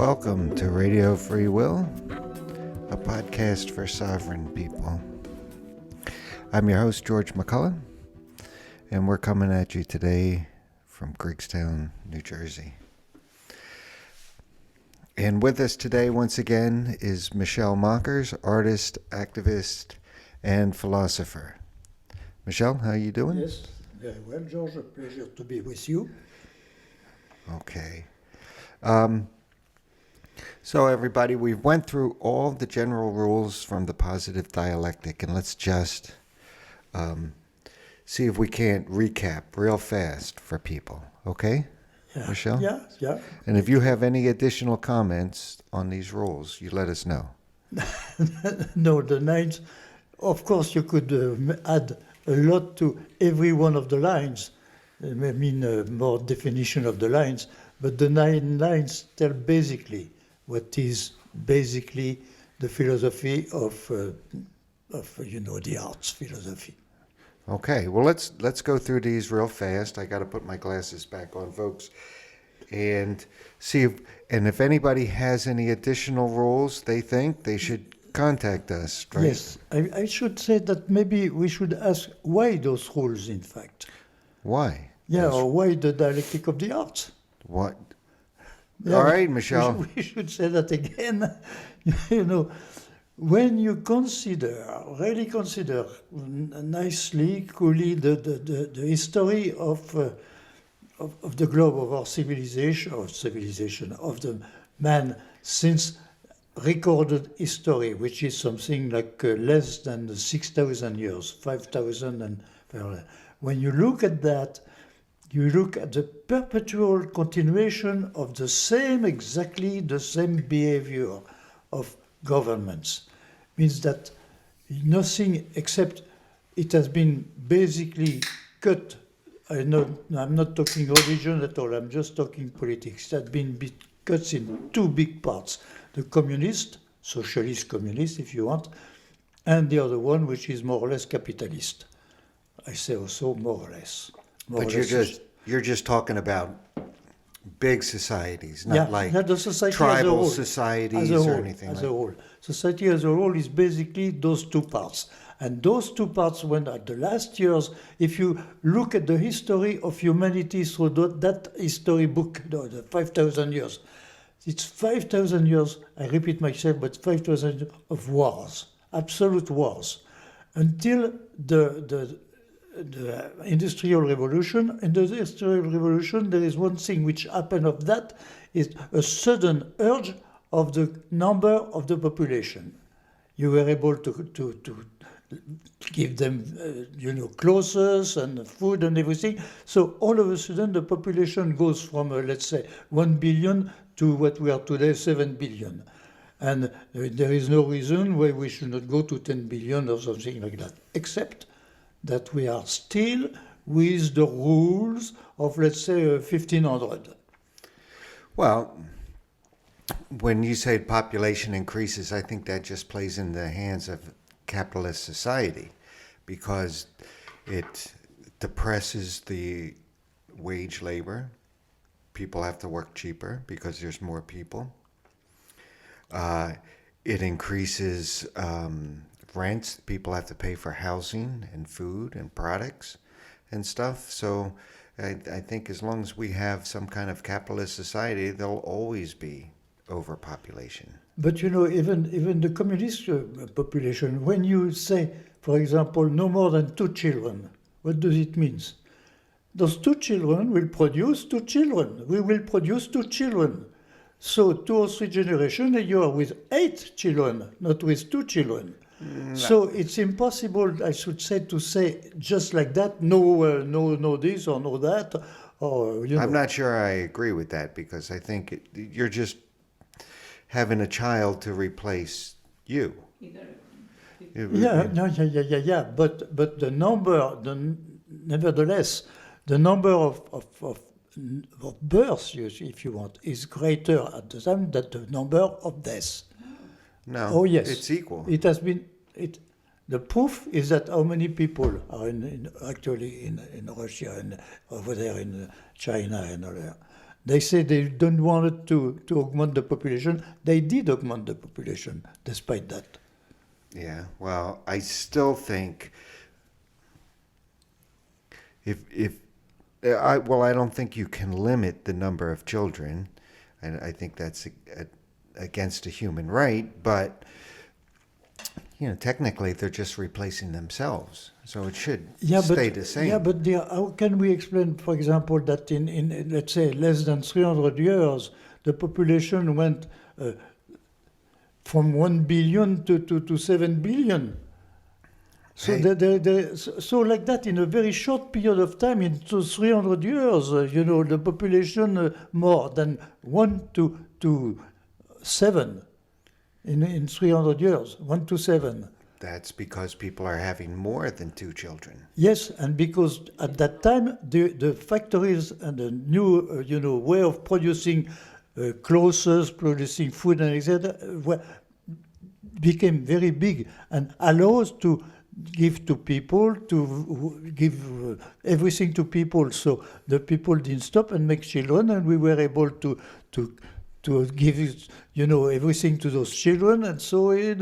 Welcome to Radio Free Will, a podcast for sovereign people. I'm your host, George McCullough, and we're coming at you today from Greekstown, New Jersey. And with us today, once again, is Michelle Mockers, artist, activist, and philosopher. Michelle, how are you doing? Yes, very well, George. A pleasure to be with you. Okay. So everybody, we went through all the general rules from the positive dialectic, and let's just see if we can't recap real fast for people, okay? Yeah. Michelle? Yeah. And if you have any additional comments on these rules, you let us know. No, the lines, of course, you could add a lot to every one of the lines. I mean, more definition of the lines, but the 9 lines tell basically what is basically the philosophy of the arts philosophy. Okay, well let's go through these real fast. I got to put my glasses back on, folks, and see if anybody has any additional rules they think they should contact us. Right? Yes, I should say that maybe we should ask why those rules, in fact. Why? Yeah, or why the dialectic of the arts? What? Yeah, all right, Michelle. We should say that again. When you really consider nicely, coolly, the history of the globe, of our civilization, of the man since recorded history, which is something like less than 6,000 years, 5,000 and when you look at that, you look at the perpetual continuation of exactly the same behavior of governments. Means that nothing except it has been basically cut. I'm not talking religion at all, I'm just talking politics. It has been cut in 2 big parts. The socialist communist if you want, and the other one which is more or less capitalist. I say also more or less. But you're just talking about big societies, not the society tribal as societies or anything as a whole. Society as a whole is basically those 2 parts. And those 2 parts, when at the last years, if you look at the history of humanity through that history book, the 5,000 years, it's 5,000 years, I repeat myself, but 5,000 years of wars, absolute wars, until the Industrial Revolution. In the Industrial Revolution, there is one thing which happened of that, is a sudden urge of the number of the population. You were able to give them, clothes and food and everything. So all of a sudden, the population goes from, let's say, 1 billion to what we are today, 7 billion. And there is no reason why we should not go to 10 billion or something like that, except that we are still with the rules of, let's say, 1500. Well, when you say population increases, I think that just plays in the hands of capitalist society because it depresses the wage labor. People have to work cheaper because there's more people. It increases rents. People have to pay for housing and food and products and stuff. So I think as long as we have some kind of capitalist society, there'll always be overpopulation. But even the communist population, when you say, for example, no more than 2 children, what does it mean? Those 2 children will produce 2 children. We will produce 2 children. So 2 or 3 generations, and you are with 8 children, not with 2 children. No. So it's impossible, I should say, to say just like that, no this or no that. Or, I'm not sure I agree with that because I think you're just having a child to replace you. Yeah. But the number, nevertheless, the number of births, if you want, is greater at the time than the number of deaths. No. Oh yes, it's equal. It has been. The proof is that how many people are actually in Russia and over there in China and all that. They say they don't want it to augment the population. They did augment the population despite that. Yeah, well, I still think if I don't think you can limit the number of children, and I think that's against a human right. But technically, they're just replacing themselves, so it should stay the same. Yeah, but how can we explain, for example, that in let's say less than 300 years, the population went from 1 billion to 7 billion? So, Hey. so like that, in a very short period of time, in 300 years, the population more than 1 to 7 in 300 years, 1 to 7. That's because people are having more than 2 children. Yes, and because at that time, the factories and the new, way of producing clothes, producing food, and etc., became very big and allows to give to people, to give everything to people. So the people didn't stop and make children, and we were able to give everything to those children, and so it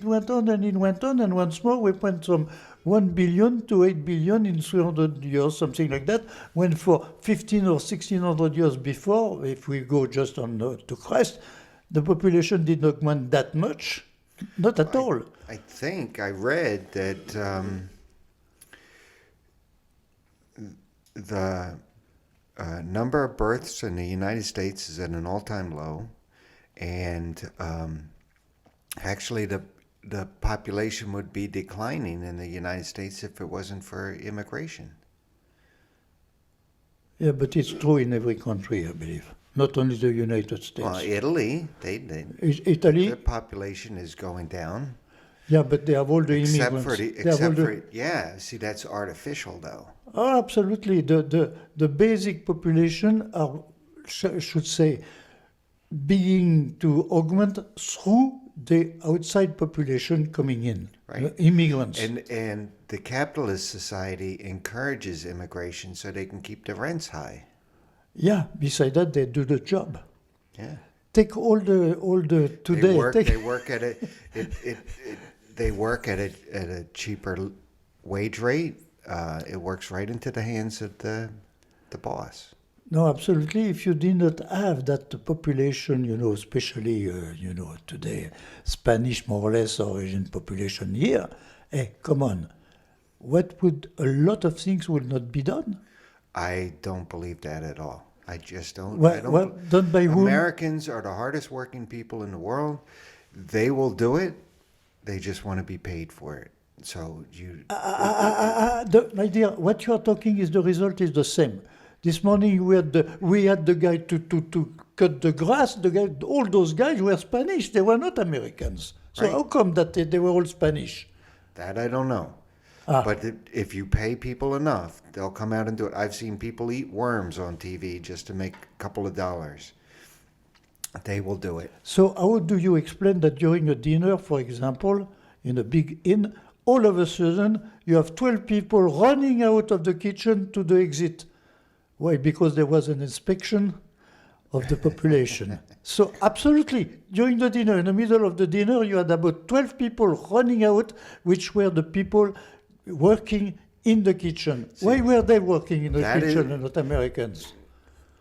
went on and it went on, and once more we went from 1 billion to 8 billion in 300 years, something like that, when for 15 or 1600 years before, if we go just on to Christ, the population did not augment that much, not at all. I think I read that the number of births in the United States is at an all-time low, and actually the population would be declining in the United States if it wasn't for immigration. Yeah, but it's true in every country, I believe, not only the United States. Well, Italy, Italy, their population is going down. yeah, but they have all the immigrants. See, that's artificial though. Oh, absolutely. The basic population are, should say, being to augment through the outside population coming in, Right. immigrants. And the capitalist society encourages immigration so they can keep the rents high. Yeah. Beside that, they do the job. Yeah. Take all the today. They work at they work at a cheaper wage rate. It works right into the hands of the boss. No, absolutely. If you did not have that population, especially, today, Spanish, more or less, origin population here, come on. A lot of things would not be done? I don't believe that at all. I just don't. Well, done by whom? Americans are the hardest working people in the world. They will do it. They just want to be paid for it. So My dear, what you are talking is the result is the same. This morning we had the guy to cut the grass. All those guys were Spanish. They were not Americans. So Right. how come that they were all Spanish? that I don't know. But if you pay people enough, they'll come out and do it. I've seen people eat worms on TV just to make a couple of dollars. They will do it. So how do you explain that during a dinner, for example, in a big inn, all of a sudden you have 12 people running out of the kitchen to the exit? Why? Because there was an inspection of the population. So absolutely, during the dinner, in the middle of the dinner, you had about 12 people running out, which were the people working in the kitchen. Why were they working in the kitchen and not Americans?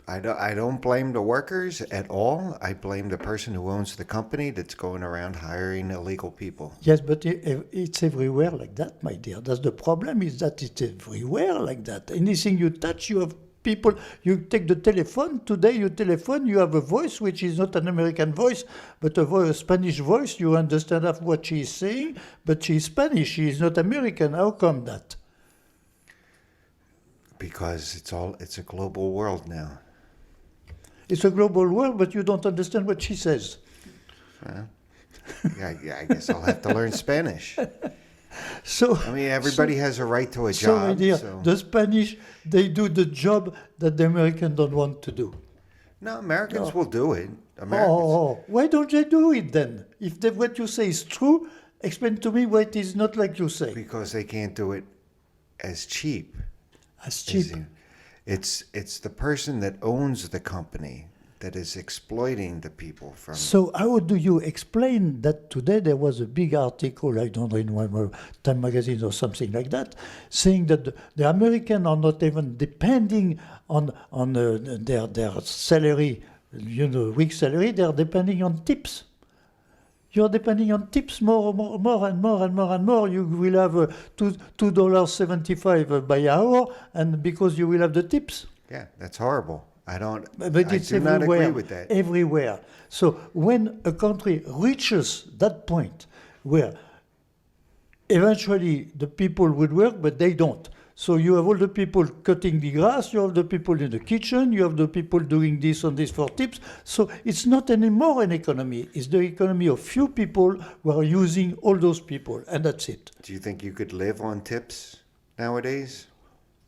I don't blame the workers at all. I blame the person who owns the company that's going around hiring illegal people. Yes, but it's everywhere like that, my dear. That's the problem, is that it's everywhere like that. Anything you touch, you have people. You take the telephone, today you telephone, you have a voice which is not an American voice, but a Spanish voice. You understand half what she is saying, but she is Spanish, she is not American. How come that? Because it's a global world now. It's a global world, but you don't understand what she says. Well, I guess I'll have to learn Spanish. So I mean, everybody has a right to a So, my job. dear, So. the Spanish, they do the job that the Americans don't want to do. No, Americans will do it. Americans. Oh, why don't they do it then? If what you say is true, explain to me why it is not like you say. Because they can't do it as cheap. As cheap. It's the person that owns the company that is exploiting the people from. So how do you explain that today there was a big article, I don't know, in one Time magazine or something like that, saying that the Americans are not even depending on their salary, week salary, they are depending on tips. You're depending on tips more and more. You will have $2.75 by hour, and because you will have the tips. Yeah, that's horrible. I But it's do not everywhere, agree with that. everywhere. So when a country reaches that point where eventually the people would work, but they don't. So you have all the people cutting the grass, you have the people in the kitchen, you have the people doing this and this for tips. So it's not anymore an economy. It's the economy of few people who are using all those people, and that's it. Do you think you could live on tips nowadays?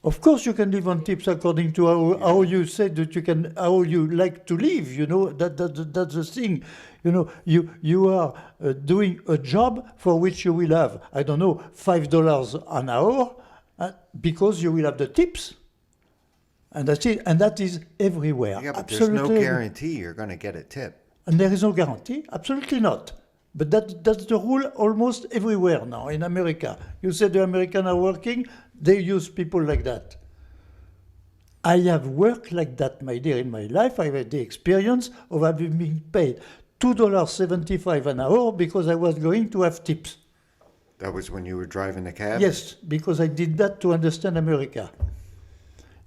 Of course, you can live on tips according to how you said that you can, how you like to live. That's the thing. You are doing a job for which you will have, I don't know, $5 an hour, because you will have the tips, and that's it. And that is everywhere. Yeah, but Absolutely. there's no guarantee you're going to get a tip. And there is no guarantee. Absolutely not. But that's the rule almost everywhere now in America. You said the Americans are working, they use people like that. I have worked like that, my dear, in my life. I had the experience of having been paid $2.75 an hour because I was going to have tips. That was when you were driving the cab? Yes, because I did that to understand America.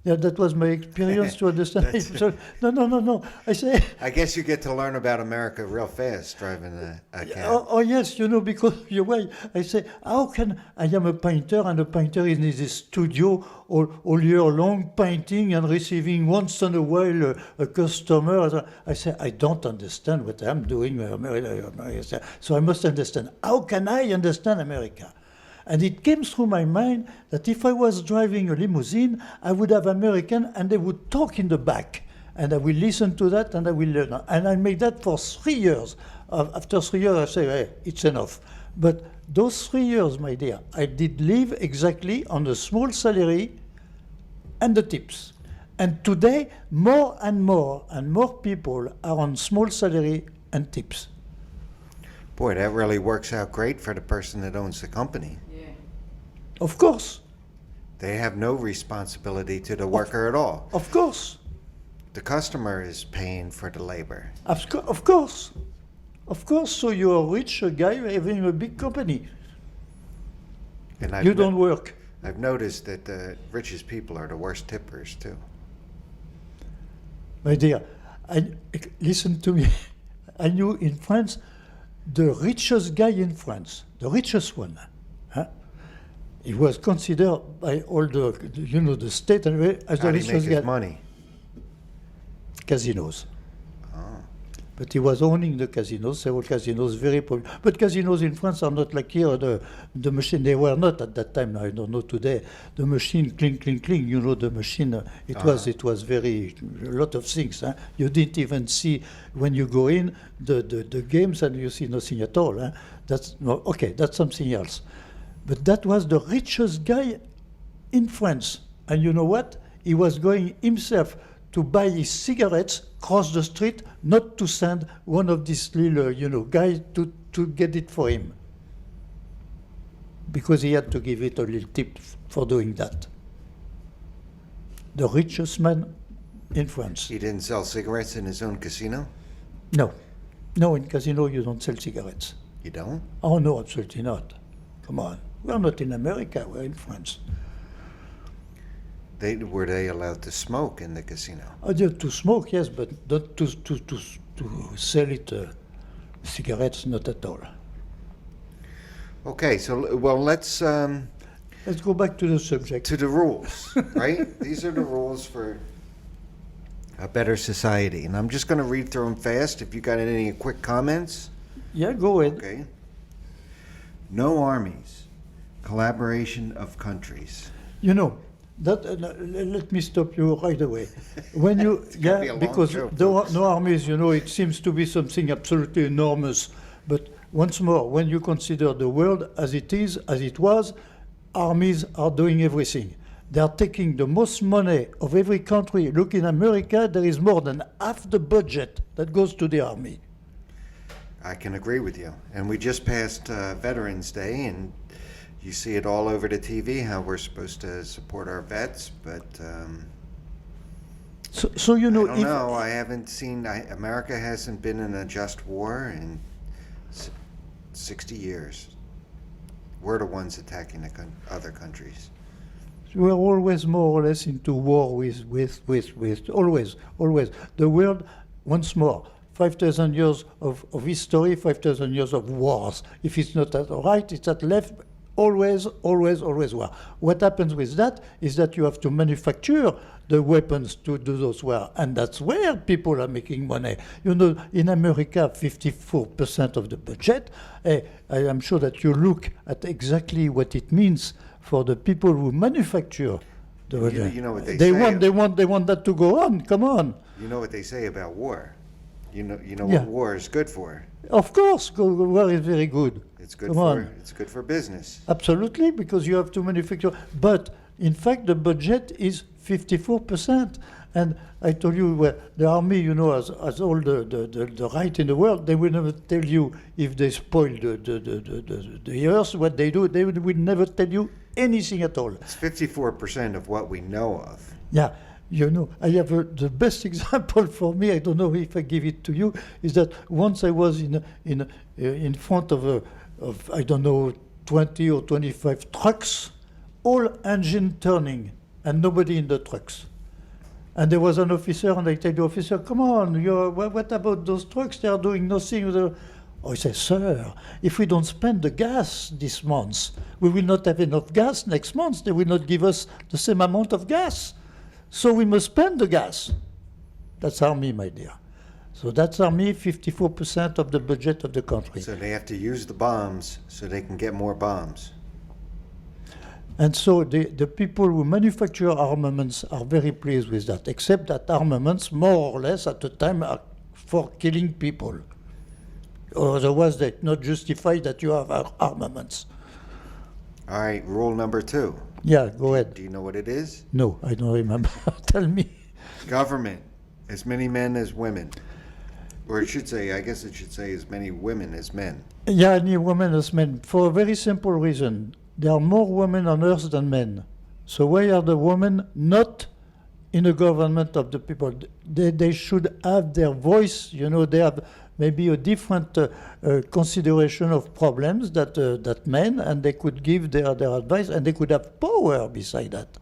Yeah, that was my experience to understand. So, no. I say. I guess you get to learn about America real fast driving a cab. Oh yes, because you're right. I say, how can I am a painter, and a painter is in his studio all year long painting and receiving once in a while a customer. I say, I don't understand what I'm doing. So I must understand. How can I understand America? And it came through my mind that if I was driving a limousine, I would have American and they would talk in the back. And I will listen to that and I will learn. And I made that for 3 years. After 3 years, I say, hey, it's enough. But those 3 years, my dear, I did live exactly on a small salary and the tips. And today, more and more people are on small salary and tips. Boy, that really works out great for the person that owns the company. Of course. They have no responsibility to the worker at all. Of course. The customer is paying for the labor. Of course. Of course. So you're a rich guy having a big company. And You don't work. I've noticed that the richest people are the worst tippers, too. My dear, listen to me. I knew in France, the richest guy in France, the richest one, he was considered by all the state as the How do you make richest guy. his money? Casinos. Oh. But he was owning the casinos, several casinos, very popular. But casinos in France are not like here. The machine, they were not at that time. I don't know today. The machine, cling, cling, cling. The machine. It was very a lot of things. You didn't even see when you go in the games, and you see nothing at all. That's something else. But that was the richest guy in France. And you know what? He was going himself to buy his cigarettes, cross the street, not to send one of these little, guys to get it for him. Because he had to give it a little tip for doing that. The richest man in France. He didn't sell cigarettes in his own casino? No. No, in casino you don't sell cigarettes. You don't? Oh, no, absolutely not. Come on. We're not in America, we're in France. Were they allowed to smoke in the casino? To smoke, yes, but not to sell it cigarettes, not at all. Okay, so let's Let's go back to the subject. to the rules, right? These are the rules for a better society, and I'm just going to read through them fast. If you got any quick comments, Yeah, go ahead. okay. No armies, collaboration of countries. That let me stop you right away. When you gonna be a long because joke, no armies, it seems to be something absolutely enormous. But once more, when you consider the world as it is, as it was, armies are doing everything. They are taking the most money of every country. Look, in America, there is more than half the budget that goes to the army. I can agree with you. And we just passed Veterans Day, and you see it all over the TV how we're supposed to support our vets, but So you I know, don't know. I haven't seen. America hasn't been in a just war in 60 years. We're the ones attacking the other countries. we are always more or less into war with always. The world, once more, 5,000 years of history, 5,000 years of wars. If it's not at the right, it's at left, always war. What happens with that is that you have to manufacture the weapons to do those wars, and that's where people are making money. You know, in America, 54% of the budget, I am sure that you look at exactly what it means for the people who manufacture the weapons. You know what they say. They want that to go on, come on. You know what they say about war. You know Yeah. what war is good for. Of course, war is very good. It's good Come for on. it's good for business. Absolutely, because you have to manufacture. But in fact, the budget is 54%. And I told you, well, the army, you know, has all the right in the world. They will never tell you if they spoil the earth, what they do. They will never tell you anything at all. It's 54% of what we know of. Yeah, you know, I have the best example for me. I don't know if I give it to you. Is that once I was in front of I don't know 20 or 25 trucks, all engine turning, and nobody in the trucks. And there was an officer, and I tell the officer, "Come on, what about those trucks? They are doing nothing." Oh, I say, "Sir, if we don't spend the gas this month, we will not have enough gas next month. They will not give us the same amount of gas. So we must spend the gas." That's army, my dear. So that's army, 54% of the budget of the country. So they have to use the bombs so they can get more bombs. And so the people who manufacture armaments are very pleased with that, except that armaments, more or less, at the time, are for killing people. Or otherwise, they not justify that you have armaments. All right, rule number 2. Yeah, go ahead. Do you know what it is? No, I don't remember. Tell me. Government. As many men as women. Or it should say, I guess it should say as many women as men. Yeah, any women as men, for a very simple reason. There are more women on earth than men. So why are the women not in the government of the people? They should have their voice. You know, they have maybe a different consideration of problems that men, and they could give their advice, and they could have power beside that.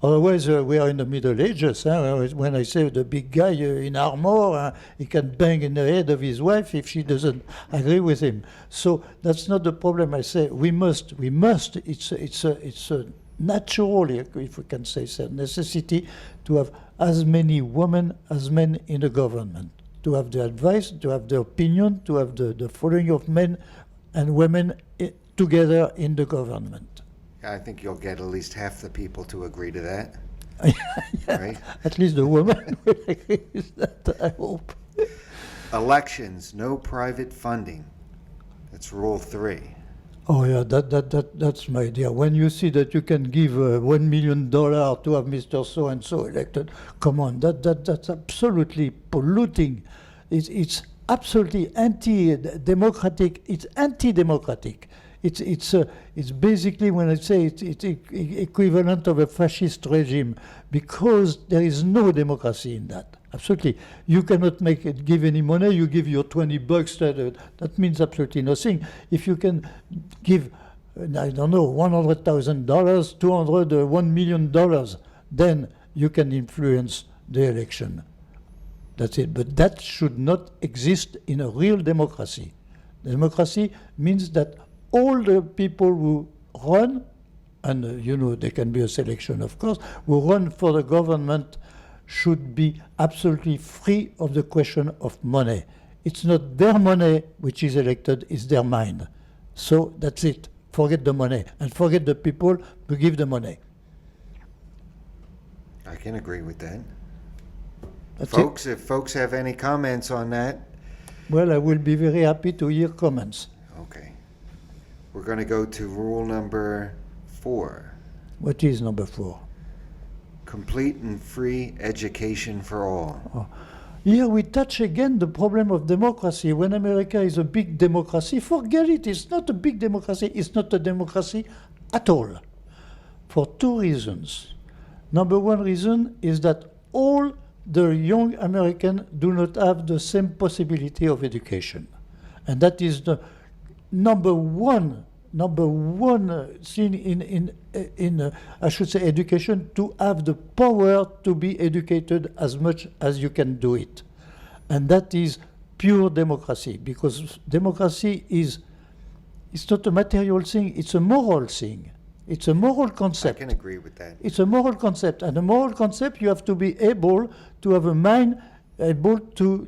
Otherwise, we are in the Middle Ages. When I say the big guy in armor, he can bang in the head of his wife if she doesn't agree with him. So that's not the problem. I say we must. It's a natural, if we can say so, necessity to have as many women as men in the government, to have the advice, to have the opinion, to have the following of men and women together in the government. I think you'll get at least half the people to agree to that. Yeah, Right? at least the woman will agree with that, I hope. Elections, no private funding. That's rule 3. Oh yeah, that's my idea. When you see that you can give $1 million to have Mr. So and so elected, come on, that's absolutely polluting. It's absolutely anti-democratic. It's anti-democratic. It's basically, when I say it's equivalent of a fascist regime, because there is no democracy in that. Absolutely, you cannot give any money. You give your $20. That means absolutely nothing. If you can give, I don't know, $100,000, 200, $1 million, then you can influence the election. That's it. But that should not exist in a real democracy. Democracy means that all the people who run, and you know, there can be a selection, of course, who run for the government should be absolutely free of the question of money. It's not their money which is elected, it's their mind. So that's it. Forget the money and forget the people who give the money. I can agree with that. That's Folks, if folks have any comments on that, Well, I will be very happy to hear comments. okay. We're going to go to rule number 4. What is number 4? Complete and free education for all. Here we touch again the problem of democracy. When America is a big democracy, forget it, it's not a big democracy, it's not a democracy at all. For two reasons. Number one reason is that all the young Americans do not have the same possibility of education. And that is the number one thing in I should say education, to have the power to be educated as much as you can do it. And that is pure democracy, because democracy is, it's not a material thing, it's a moral thing. It's a moral I concept. can agree with that. It's a moral concept, and a moral concept, you have to be able to have a mind able to,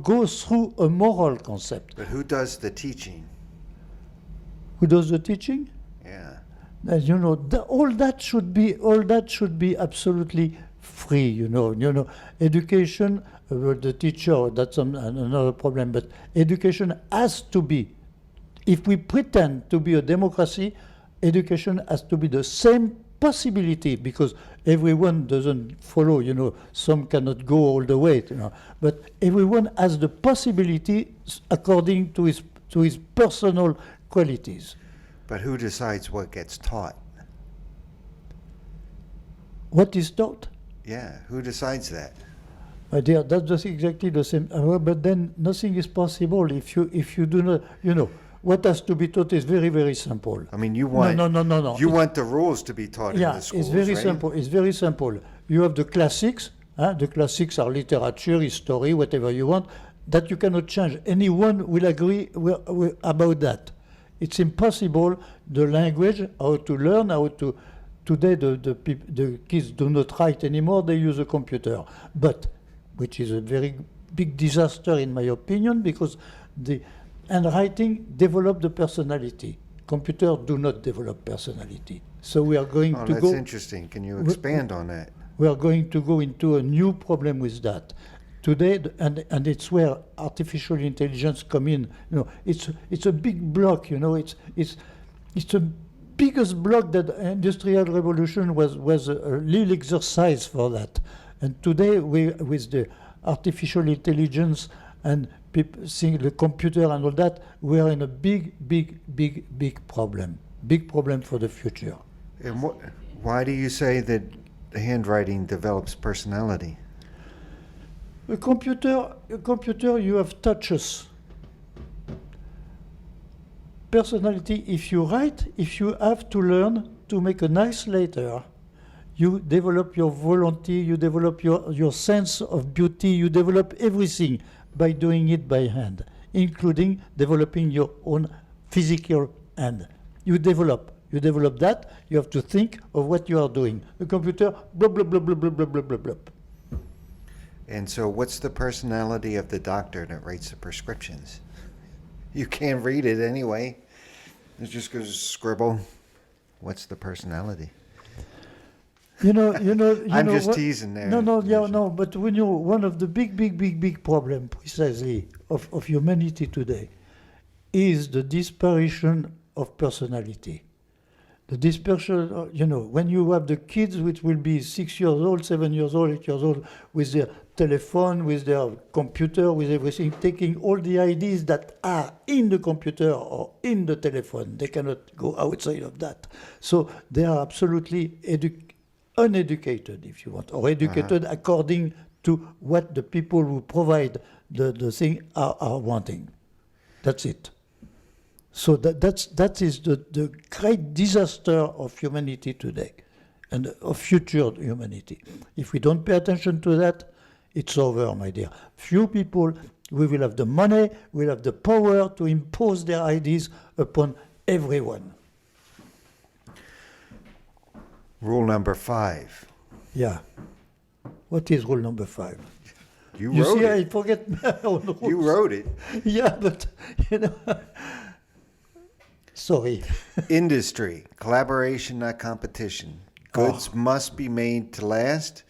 go through a moral concept. But who does the teaching? Who does the teaching? Yeah. All that should be absolutely free. Education, the teacher, that's another problem. But education has to be. If we pretend to be a democracy, education has to be the same possibility, because everyone doesn't follow. Some cannot go all the way. But everyone has the possibility according to his personal qualities. But who decides what gets taught? What is taught? Yeah, who decides that? My dear, that's just exactly the same. But then nothing is possible if you do not. What has to be taught is very, very simple. I mean, you want No. You want the rules to be taught in the schools, it's very right? simple. It's very simple. You have the classics. The classics are literature, history, whatever you want. That you cannot change. Anyone will agree about that. It's impossible. The language, how to learn, how to. Today, the kids do not write anymore. They use a computer, which is a very big disaster in my opinion, because the handwriting develop the personality. Computers do not develop personality. So we are going to that's go. interesting. Can you expand on that? We are going to go into a new problem with that. Today, and it's where artificial intelligence come in. It's a big block. It's the biggest block that the industrial revolution was a little exercise for that. And today, with the artificial intelligence and people seeing the computer and all that, we are in a big problem. Big problem for the future. And why do you say that the handwriting develops personality? A computer, you have touches. Personality, if you write, if you have to learn to make a nice letter, you develop your volunteer, you develop your sense of beauty, you develop everything by doing it by hand, including developing your own physical hand. You develop that, you have to think of what you are doing. The computer, blah, blah, blah, blah, blah, blah, blah, blah, blah. And so what's the personality of the doctor that writes the prescriptions? You can't read it anyway. It's just going to scribble. What's the personality? I'm just teasing there. No. But one of the big problem precisely of humanity today is the disparition of personality. The dispersion, when you have the kids which will be 6 years old, 7 years old, 8 years old, with their telephone, with their computer, with everything, taking all the ideas that are in the computer or in the telephone. They cannot go outside of that. So they are absolutely uneducated, if you want, or educated according to what the people who provide the thing are wanting. That's it. So that is the great disaster of humanity today, and of future humanity. If we don't pay attention to that, it's over, my dear. Few people, we will have the money, we'll have the power to impose their ideas upon everyone. Rule number 5. Yeah. What is rule number 5? You You wrote see, it. I forget my own rules. You wrote it. Yeah, but, sorry. Industry, collaboration, not competition. Goods must be made to last,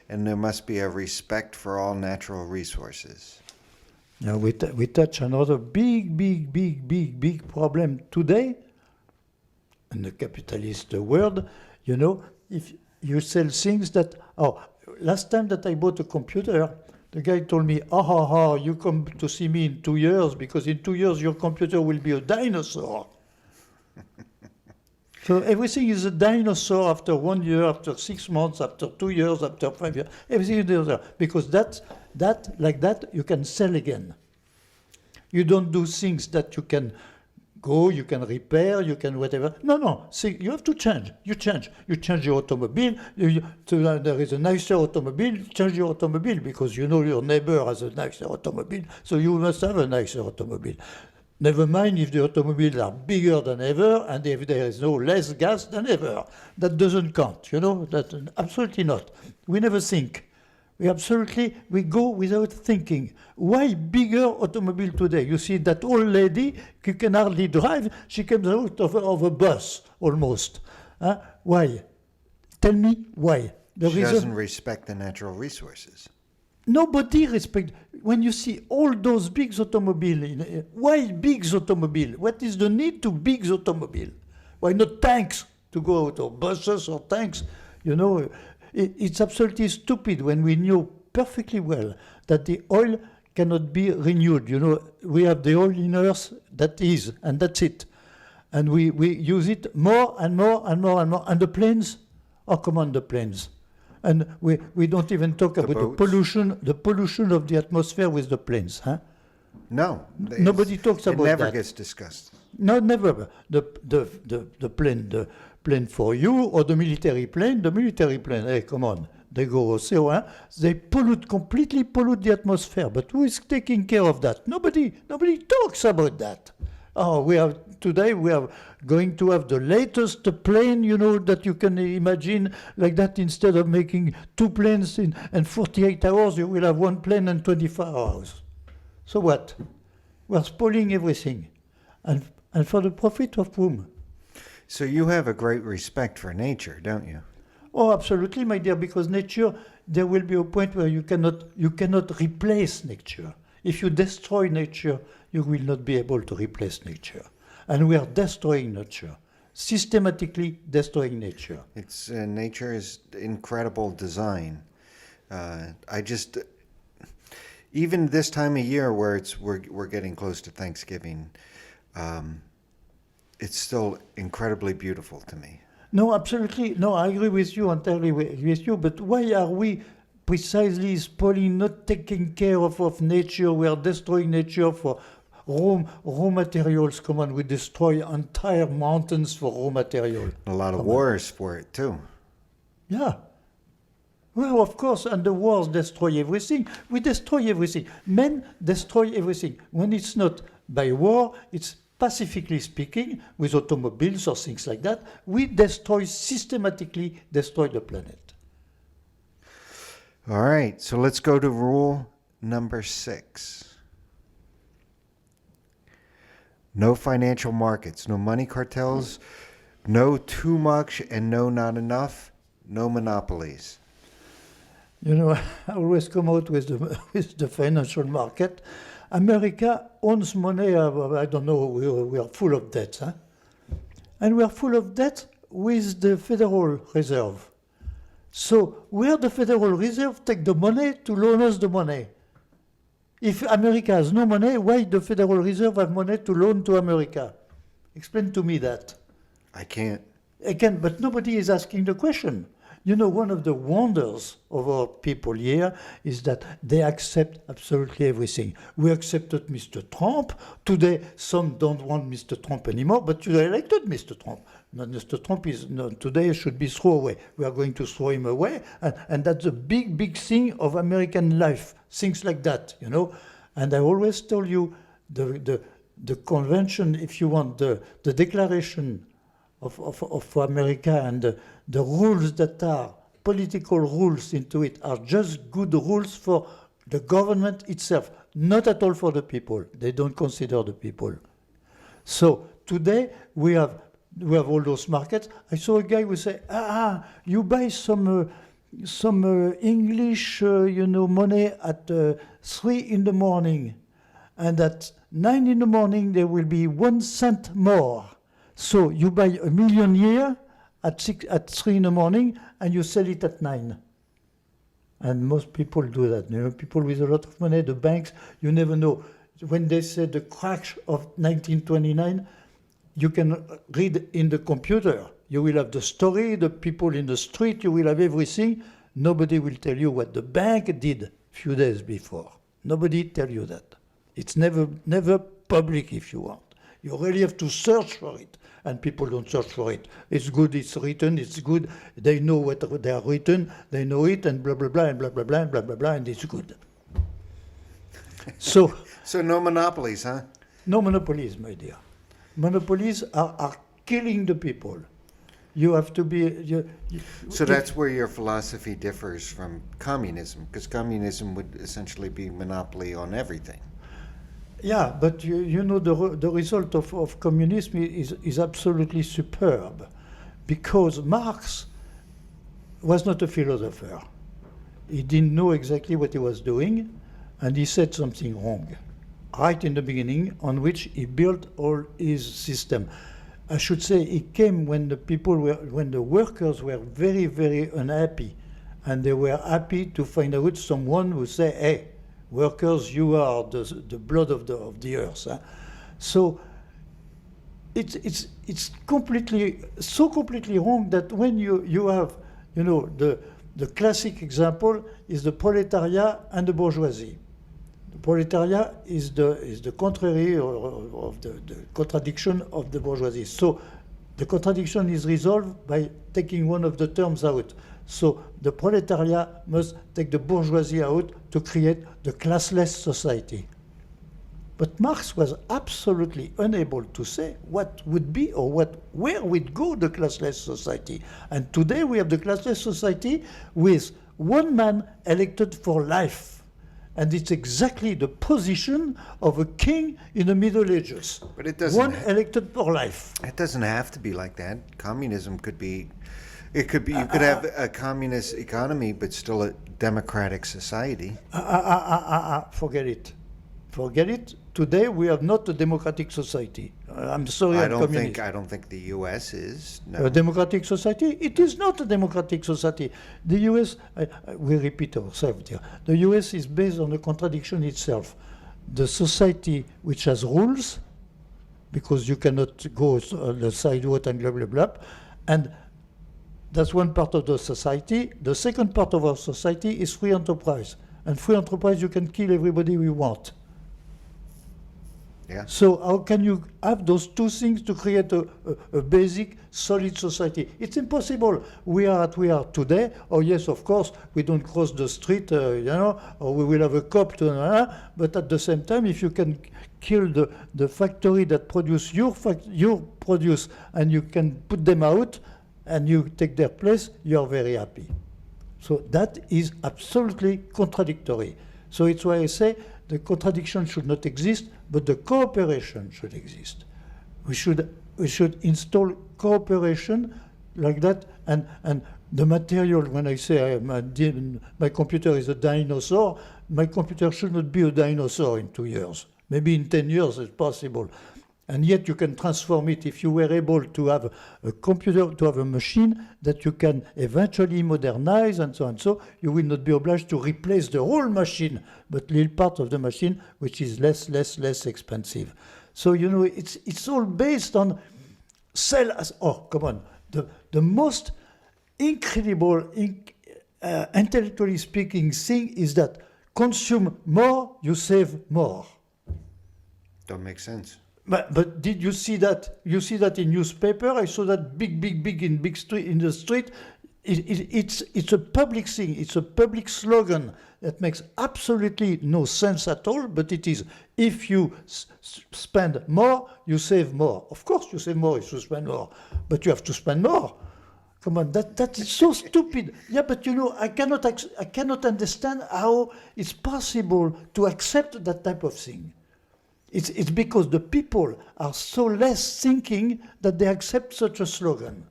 and there must be a respect for all natural resources. Now we touch another big problem today in the capitalist world. If you sell things that. Oh, last time that I bought a computer, the guy told me, you come to see me in 2 years because in 2 years your computer will be a dinosaur. So everything is a dinosaur after 1 year, after 6 months, after 2 years, after 5 years. Everything is a dinosaur because like that you can sell again. You don't do things that you can go, you can repair, you can whatever. No. See, you have to change. You change. You change your automobile. There is a nicer automobile. Change your automobile because you know your neighbor has a nicer automobile, so you must have a nicer automobile. Never mind if the automobiles are bigger than ever and if there is no less gas than ever. That doesn't count, you know? That absolutely not. We never think. We go without thinking. Why bigger automobile today? You see that old lady, she can hardly drive. She comes out of a bus almost. Why? Tell me why. She doesn't respect the natural resources. Nobody respect. When you see all those big automobile, why big automobile? What is the need to big automobile? Why not tanks to go out or buses or tanks? You know, it's absolutely stupid when we know perfectly well that the oil cannot be renewed. You know, we have the oil in Earth that is, and that's it. And we use it more and more and more and more. And the planes, come on, the planes. And we don't even talk about the pollution of the atmosphere with the planes, huh? No. Nobody talks about that. It never gets discussed. No, never. The plane for you or the military plane, hey, come on. They go CO1, they completely pollute the atmosphere. But who is taking care of that? Nobody talks about that. Today we are going to have the latest plane, you know, that you can imagine like that. Instead of making 2 planes in 48 hours, you will have 1 plane in 24 hours. So what? We're spoiling everything. And for the profit of whom? So you have a great respect for nature, don't you? Oh, absolutely, my dear, because nature, there will be a point where you cannot replace nature. If you destroy nature, you will not be able to replace nature. And we are destroying nature, systematically destroying nature. It's nature is incredible design. Even this time of year where we're getting close to Thanksgiving, it's still incredibly beautiful to me. No, absolutely. No, I agree with you, entirely with you. But why are we precisely spoiling, not taking care of nature? We are destroying nature for raw materials. Come on, we destroy entire mountains for raw material. A lot of wars for it too. Yeah. Well, of course, and the wars destroy everything. We destroy everything. Men destroy everything. When it's not by war, it's pacifically speaking, with automobiles or things like that. We systematically destroy the planet. All right, so let's go to rule number 6. No financial markets, no money cartels, no too much and no not enough, no monopolies. You know, I always come out with the financial market. America owns money, I don't know, we are full of debt. Huh? And we are full of debt with the Federal Reserve. So where the Federal Reserve take the money to loan us the money? If America has no money, why the Federal Reserve have money to loan to America? Explain to me that. I can't. I can, but nobody is asking the question. You know, one of the wonders of our people here is that they accept absolutely everything. We accepted Mr. Trump. Today, some don't want Mr. Trump anymore, but you elected Mr. Trump. No, Mr. Trump today should be thrown away. We are going to throw him away, and that's a big, big thing of American life, things like that, you know. And I always told you, the convention, if you want, the declaration of America and the rules that are political rules into it are just good rules for the government itself, not at all for the people. They don't consider the people. So today we have all those markets. I saw a guy who say, you buy some English, money at 3 in the morning, and at 9 in the morning there will be 1 cent more. So you buy 1 million a year at 3 in the morning and you sell it at 9. And most people do that. You know, people with a lot of money, the banks, you never know. When they say the crash of 1929, you can read in the computer. You will have the story, the people in the street, you will have everything. Nobody will tell you what the bank did a few days before. Nobody tell you that. It's never public if you want. You really have to search for it. And people don't search for it. It's good, it's written, it's good. They know what they are written, they know it, and blah, blah, blah, and blah, blah, blah, and blah, blah, blah, and it's good. So no monopolies, huh? no monopolies, my dear. Monopolies are killing the people. You have to be... So that's where your philosophy differs from communism, because communism would essentially be monopoly on everything. Yeah, but you know the result of communism is absolutely superb, because Marx was not a philosopher. He didn't know exactly what he was doing, and he said something wrong right in the beginning, on which he built all his system. I should say it came when the workers were very, very unhappy, and they were happy to find out someone who say, "Hey, workers, you are the blood of the earth." Huh? So it's completely wrong that when you have, you know, the classic example is the proletariat and the bourgeoisie. The proletariat is the contrary of the contradiction of the bourgeoisie. So the contradiction is resolved by taking one of the terms out. So the proletariat must take the bourgeoisie out to create the classless society. But Marx was absolutely unable to say what would be or where would go the classless society. And today we have the classless society with one man elected for life. And it's exactly the position of a king in the Middle Ages. But it doesn't. One elected for life. It doesn't have to be like that. Communism could be. It could be. You could have a communist economy, but still a democratic society. Forget it. Forget it. Today we are not a democratic society. I'm sorry, I I'm don't communist. think. I don't think the U.S. is. No. A democratic society? It is not a democratic society. The U.S., we repeat ourselves here, the U.S. is based on a contradiction itself. The society which has rules, because you cannot go on the sidewalk and blah, blah, blah, and that's one part of the society. The second part of our society is free enterprise. And free enterprise, you can kill everybody we want. Yeah. So how can you have those two things to create a basic, solid society? It's impossible. We are what we are today. Oh yes, of course, we don't cross the street, you know, or we will have a cop to, but at the same time, if you can kill the factory that produce your produce and you can put them out and you take their place, you are very happy. So that is absolutely contradictory. So it's why I say the contradiction should not exist, but the cooperation should exist. We should install cooperation like that, and the material, when I say my computer is a dinosaur, my computer should not be a dinosaur in 2 years. Maybe in 10 years it's possible. And yet you can transform it if you were able to have a computer, to have a machine that you can eventually modernize and so on. So you will not be obliged to replace the whole machine, but little part of the machine which is less expensive. So, you know, it's all based on sell as, oh, come on. The most incredible, intellectually speaking thing is that consume more, you save more. Don't make sense. But did you see that? You see that in newspaper? I saw that big in the street. It's a public thing. It's a public slogan that makes absolutely no sense at all. But it is: if you spend more, you save more. Of course, you save more if you spend more, but you have to spend more. Come on, that is so stupid. Yeah, but you know, I cannot understand how it's possible to accept that type of thing. It's because the people are so less thinking that they accept such a slogan.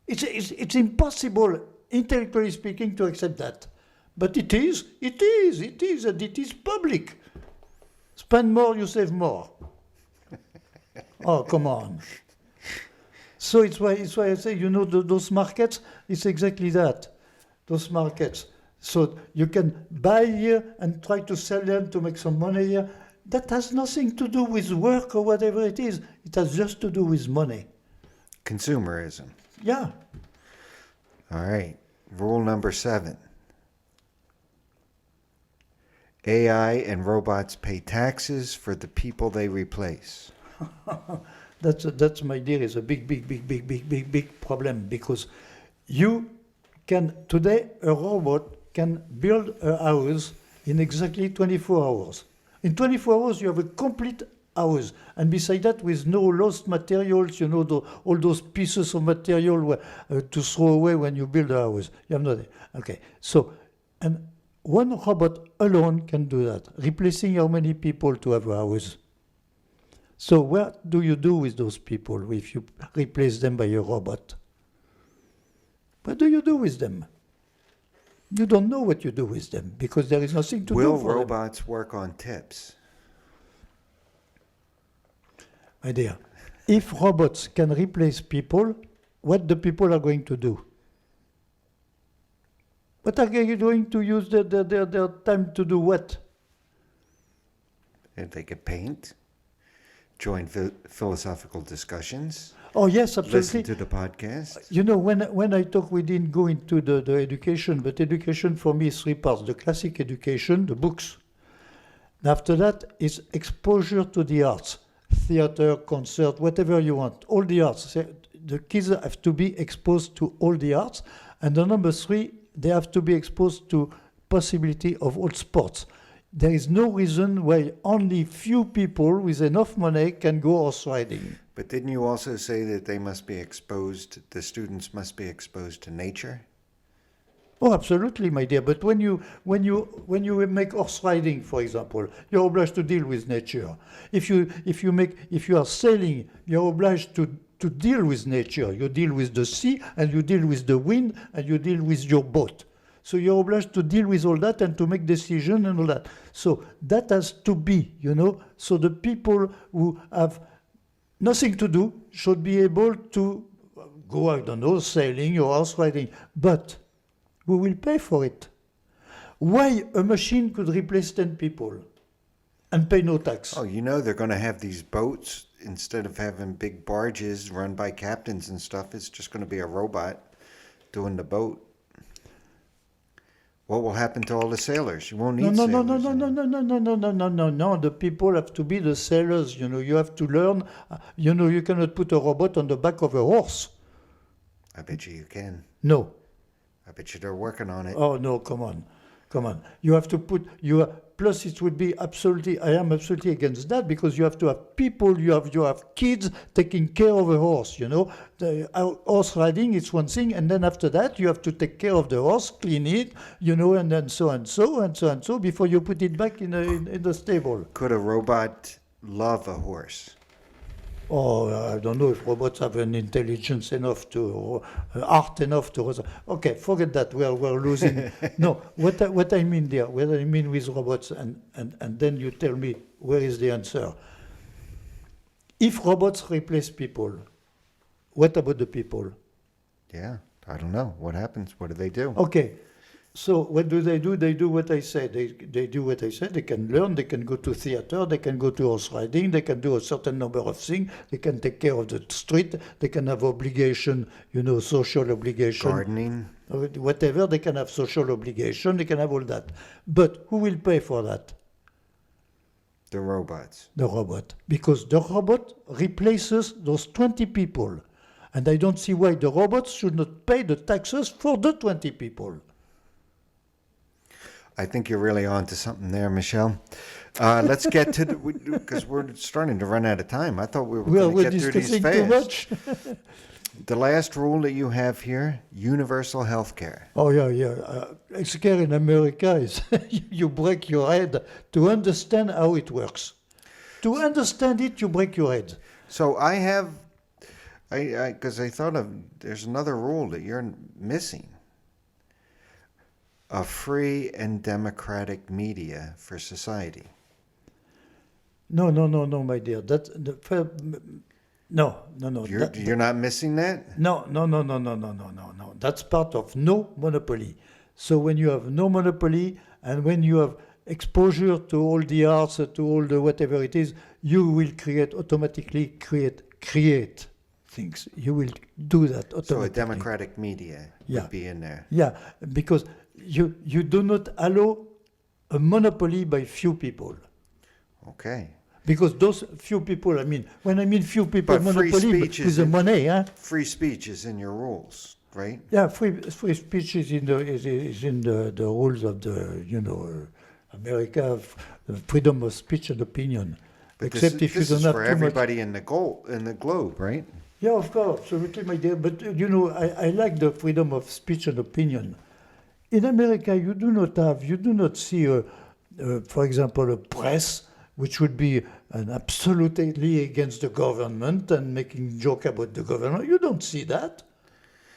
It's impossible, intellectually speaking, to accept that. But it is, and it is public. Spend more, you save more. Oh, come on. So it's why I say, those markets, it's exactly that. Those markets. So you can buy here and try to sell them to make some money here. That has nothing to do with work or whatever it is. It has just to do with money. Consumerism. Yeah. All right. Rule number 7. AI and robots pay taxes for the people they replace. That's my dear, is a big problem, because you can today, a robot can build a house in exactly 24 hours. In 24 hours you have a complete house, and beside that, with no lost materials, all those pieces of material to throw away when you build a house. You have nothing. Okay, so, and one robot alone can do that, replacing how many people to have a house? So what do you do with those people if you replace them by a robot? What do you do with them? You don't know what you do with them, because there is nothing to Will do for them. robots work on tips? My dear, if robots can replace people, what the people are going to do? What are they going to use their time to do? What? If they could paint, join philosophical discussions, Oh yes, absolutely. listen to the podcast. When I talk, we didn't go into the education, but education for me is 3 parts. The classic education, the books. And after that is exposure to the arts. Theater, concert, whatever you want. All the arts. The kids have to be exposed to all the arts. And the number 3, they have to be exposed to possibility of all sports. There is no reason why only few people with enough money can go horse riding. But didn't you also say that the students must be exposed to nature? Oh, absolutely, my dear. But when you make horse riding, for example, you're obliged to deal with nature. If you are sailing, you're obliged to deal with nature. You deal with the sea, and you deal with the wind, and you deal with your boat. So you're obliged to deal with all that and to make decisions and all that. So that has to be, So the people who have nothing to do should be able to go, I don't know, sailing or horse riding. But we will pay for it. Why a machine could replace 10 people and pay no tax? Oh, they're going to have these boats. Instead of having big barges run by captains and stuff, it's just going to be a robot doing the boat. What will happen to all the sailors? You won't need No. The people have to be the sailors. You have to learn. You cannot put a robot on the back of a horse. I bet you can. No. I bet you they're working on it. Oh no! Come on. You have to put plus it would be absolutely. I am absolutely against that, because you have to have people. You have kids taking care of a horse. The horse riding is one thing, and then after that you have to take care of the horse, clean it, and then so and so before you put it back in the stable. Could a robot love a horse? Oh, I don't know if robots have an intelligence enough art enough to. Okay, forget that. We're losing. No, what I mean there, what I mean with robots, and then you tell me where is the answer. If robots replace people, what about the people? Yeah, I don't know. What happens? What do they do? Okay. So what do? They do what I say. They do what I say. They can learn. They can go to theater. They can go to horse riding. They can do a certain number of things. They can take care of the street. They can have obligation, social obligation. Gardening. Whatever. They can have social obligation. They can have all that. But who will pay for that? The robots. The robot. Because the robot replaces those 20 people. And I don't see why the robots should not pay the taxes for the 20 people. I think you're really on to something there, Michel. Let's get to because we're starting to run out of time. I thought we were going to get through these discussing fast. too much. The last rule that you have here, universal health care. Oh, yeah. Healthcare in America is you break your head to understand how it works. To understand it, you break your head. So because I thought there's another rule that you're missing. A free and democratic media for society. No, my dear. No. You're not missing that? No. That's part of no monopoly. So when you have no monopoly and when you have exposure to all the arts, to all the whatever it is, you will automatically create things. You will do that automatically. So a democratic media would be in there. Yeah, because you do not allow a monopoly by few people. Okay. Because those few people, when I mean few people, But free monopoly speech with the money, Free speech is in your rules, right? Yeah, free speech is in the rules of America, freedom of speech and opinion. But Except this if you is don't have for too much. everybody in the globe, right? Yeah, of course, absolutely, my dear. But I like the freedom of speech and opinion. In America, you do not see, for example, a press which would be absolutely against the government and making joke about the government. You don't see that.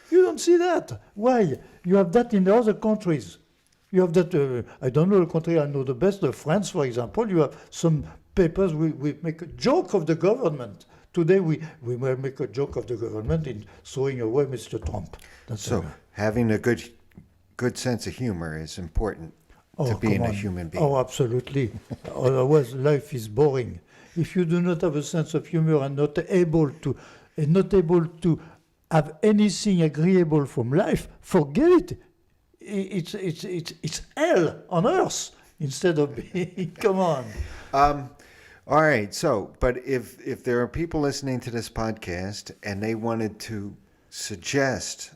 You don't see that. Why? You have that in other countries. You have that, I don't know the country I know the best, France, for example. You have some papers, we make a joke of the government. Today we will make a joke of the government in throwing away Mr. Trump. So having a good sense of humor is important to being a human being. Oh, absolutely. Otherwise, life is boring. If you do not have a sense of humor and not able to have anything agreeable from life, forget it. It's hell on earth instead of being. Come on. All right. So, but if there are people listening to this podcast and they wanted to suggest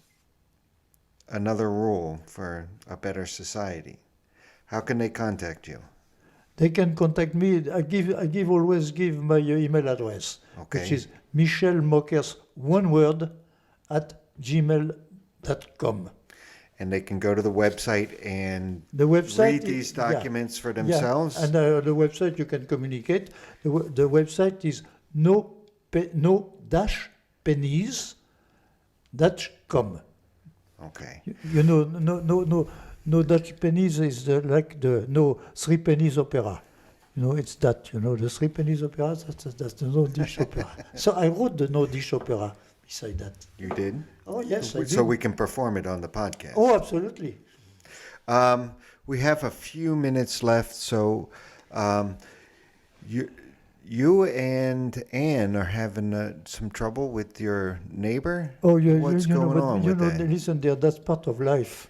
another rule for a better society, how can they contact you? They can contact me. I always give my email address, which is Michel Mockers, one word, @gmail.com. And they can go to the website and read these documents for themselves? Yeah. And the website you can communicate. The website is no-pennies.com. Okay. No Dutch pennies is like the no 3 pennies opera. It's that, the 3 pennies opera, that's the no dish opera. So I wrote the no dish opera beside that. You did? Oh, yes, I did. So we can perform it on the podcast. Oh, absolutely. We have a few minutes left, so you and Anne are having some trouble with your neighbor? Oh, yeah. What's going on with that? Listen, dear, that's part of life.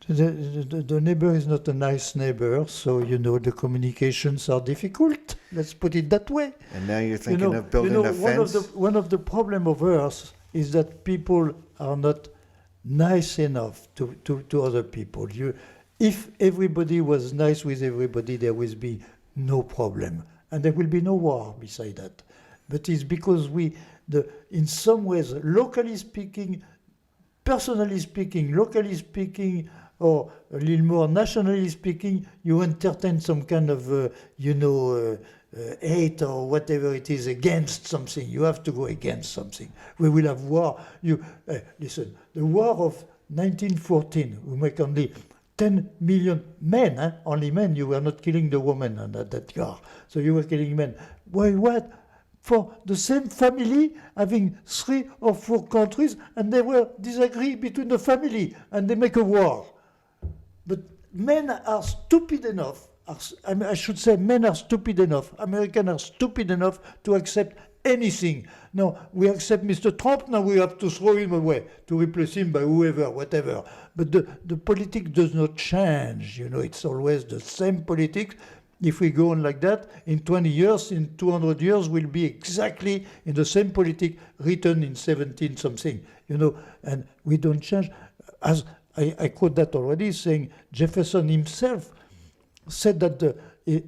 The neighbor is not a nice neighbor, so, the communications are difficult. Let's put it that way. And now you're thinking of building a fence? One of the problem of Earth is that people are not nice enough to other people. If everybody was nice with everybody, there will be no problem. And there will be no war beside that. But it's because in some ways, locally speaking, personally speaking, locally speaking, or a little more nationally speaking, you entertain some kind of, hate or whatever it is against something. You have to go against something. We will have war. Listen, the war of 1914, we make only 10 million men, only men. You were not killing the women at that year. So you were killing men. Why, what? For the same family having 3 or 4 countries, and they were disagree between the family, and they make a war. But men are stupid enough, I should say men are stupid enough, Americans are stupid enough to accept anything. No, we accept Mr. Trump, now we have to throw him away, to replace him by whoever, whatever. But the politics does not change, it's always the same politics. If we go on like that, in 20 years, in 200 years, we'll be exactly in the same politic written in 17 something, and we don't change. As I quote that already, saying Jefferson himself said that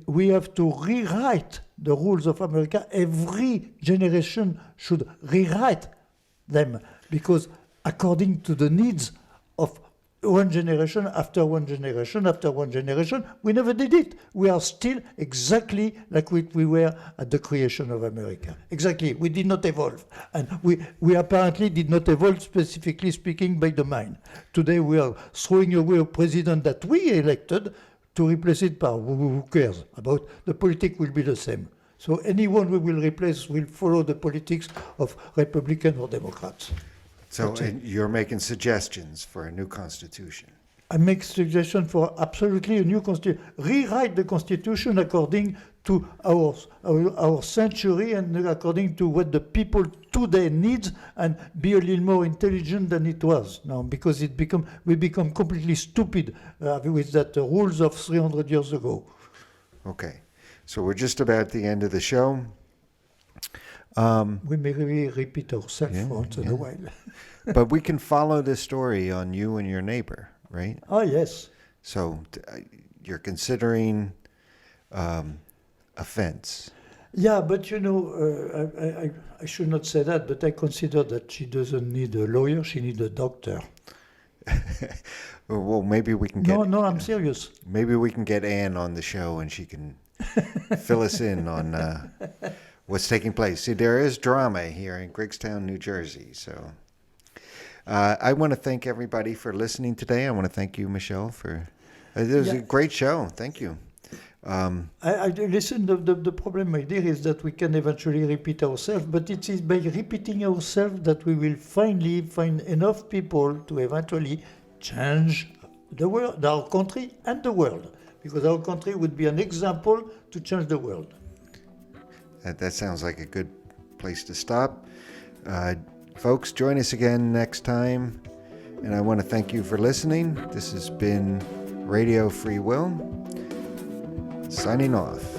we have to rewrite the rules of America. Every generation should rewrite them because according to the needs of one generation after one generation after one generation, we never did it. We are still exactly like we were at the creation of America. Exactly. We did not evolve. And we apparently did not evolve, specifically speaking, by the mind. Today we are throwing away a president that we elected to replace it by who cares about. The politics will be the same. So anyone we will replace will follow the politics of Republican or Democrats. So That's it. and you're making suggestions for a new constitution. I make suggestion for absolutely a new constitution. Rewrite the constitution according to our century and according to what the people today need, and be a little more intelligent than it was now, because we become completely stupid with that rules of 300 years ago. Okay. So we're just about at the end of the show. We may really repeat ourselves Yeah, once in yeah. a while. But we can follow this story on you and your neighbor, right? Ah, yes. So you're considering a fence. Yeah, but you know, I should not say that, but I consider that she doesn't need a lawyer, she needs a doctor. Well, maybe we can get No, I'm serious. maybe we can get Anne on the show and she can fill us in on what's taking place. See, there is drama here in Griggstown, New Jersey. So I want to thank everybody for listening today. I want to thank you, Michelle, for it was a great show. Thank you. I listen. The problem, my dear, is that we can eventually repeat ourselves, but it is by repeating ourselves that we will finally find enough people to eventually change the world, our country, and the world, because our country would be an example to change the world. That sounds like a good place to stop. Folks, join us again next time. And I want to thank you for listening. This has been Radio Free Will, signing off.